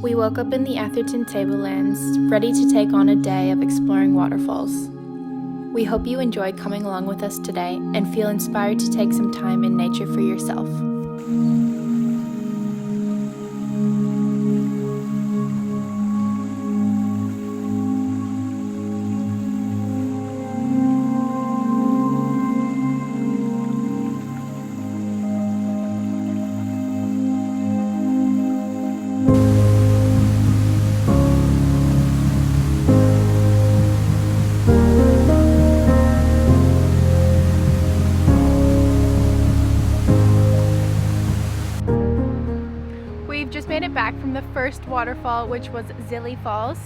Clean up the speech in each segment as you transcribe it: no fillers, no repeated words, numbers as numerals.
We woke up in the Atherton Tablelands, ready to take on a day of exploring waterfalls. We hope you enjoy coming along with us today and feel inspired to take some time in nature for yourself. We've just made it back from the first waterfall, which was Zillie Falls.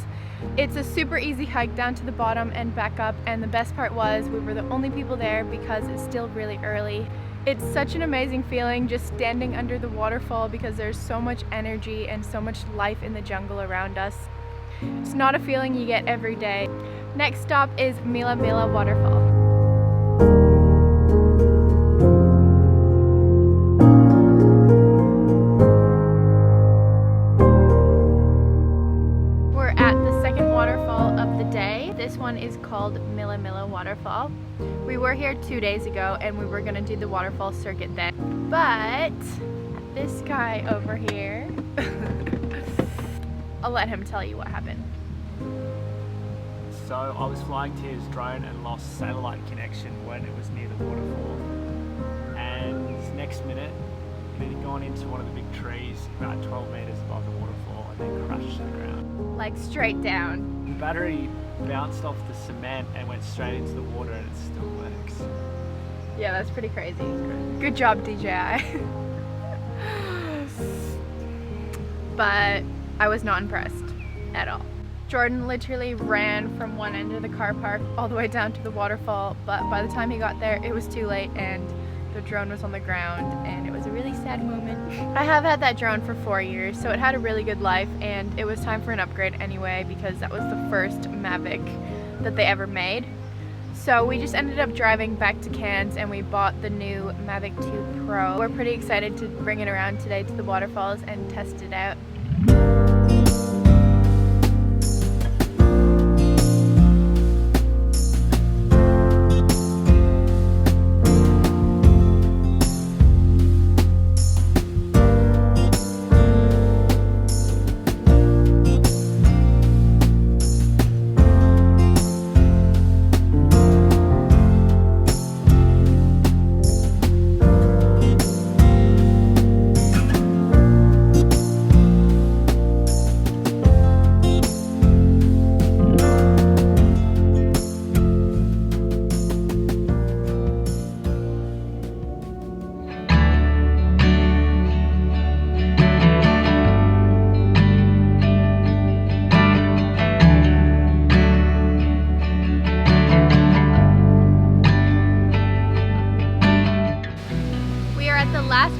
It's a super easy hike down to the bottom and back up, and the best part was we were the only people there because it's still really early. It's such an amazing feeling just standing under the waterfall because there's so much energy and so much life in the jungle around us. It's not a feeling you get every day. Next stop is Millimila Waterfall. This one is called Millimila Waterfall. We were here 2 days ago and we were gonna do the waterfall circuit then. But this guy over here, I'll let him tell you what happened. So I was flying Tia's drone and lost satellite connection when it was near the waterfall. And next minute, it had gone into one of the big trees about 12 meters above the waterfall and then crashed to the ground. Like straight down. The battery bounced off the cement and went straight into the water and it still works. Yeah, that's pretty crazy. Good job, DJI. But I was not impressed at all. Jordan literally ran from one end of the car park all the way down to the waterfall, but by the time he got there, it was too late and the drone was on the ground, and it was a really sad moment. I have had that drone for 4 years, so it had a really good life, and it was time for an upgrade anyway because that was the first Mavic that they ever made. So we just ended up driving back to Cairns and we bought the new Mavic 2 Pro. We're pretty excited to bring it around today to the waterfalls and test it out.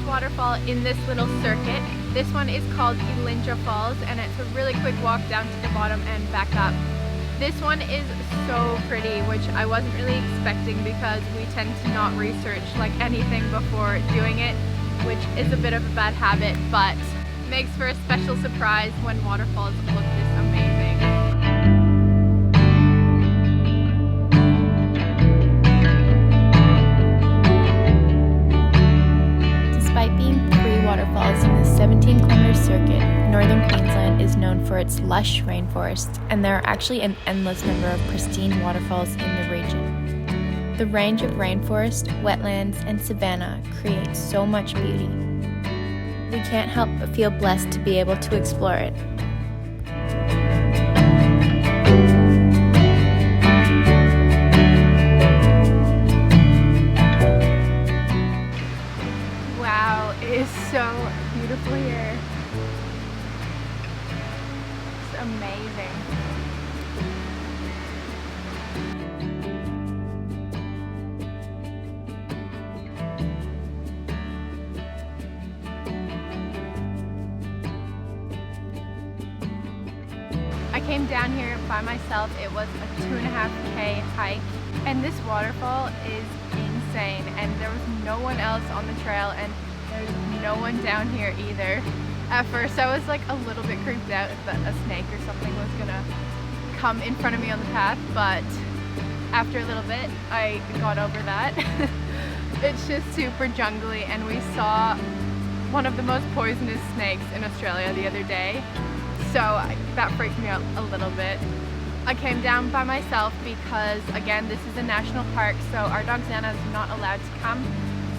Waterfall in this little circuit. This one is called Ellindra Falls and it's a really quick walk down to the bottom and back up. This one is so pretty, which I wasn't really expecting because we tend to not research like anything before doing it, which is a bit of a bad habit, but makes for a special surprise when waterfalls look this amazing. Despite being 3 waterfalls in the 17-kilometer circuit, northern Queensland is known for its lush rainforests, and there are actually an endless number of pristine waterfalls in the region. The range of rainforest, wetlands, and savanna creates so much beauty. We can't help but feel blessed to be able to explore it. Wow, it is so beautiful here. It's amazing. I came down here by myself. It was a 2.5K hike, and this waterfall is insane, and there was no one else on the trail, and there's no one down here either. At first I was like a little bit creeped out that a snake or something was gonna come in front of me on the path, but after a little bit I got over that. It's just super jungly, and we saw one of the most poisonous snakes in Australia the other day, so that freaked me out a little bit. I came down by myself because, again, this is a national park, so our dog Xana is not allowed to come.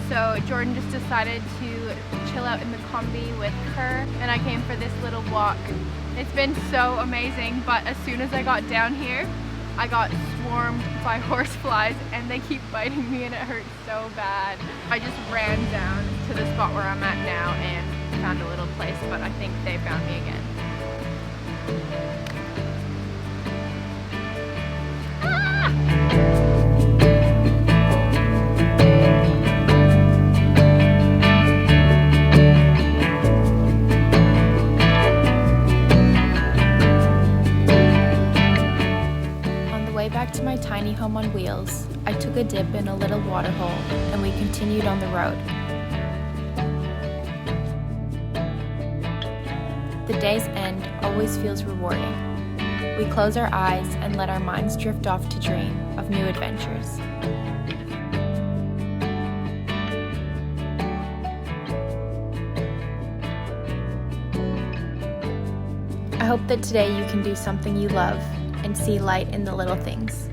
So Jordan just decided to chill out in the kombi with her, and I came for this little walk. It's been so amazing, but as soon as I got down here, I got swarmed by horseflies, and they keep biting me and it hurts so bad. I just ran down to the spot where I'm at now and found a little place, but I think they found me again. Back to my tiny home on wheels, I took a dip in a little waterhole and we continued on the road. The day's end always feels rewarding. We close our eyes and let our minds drift off to dream of new adventures. I hope that today you can do something you love and see light in the little things.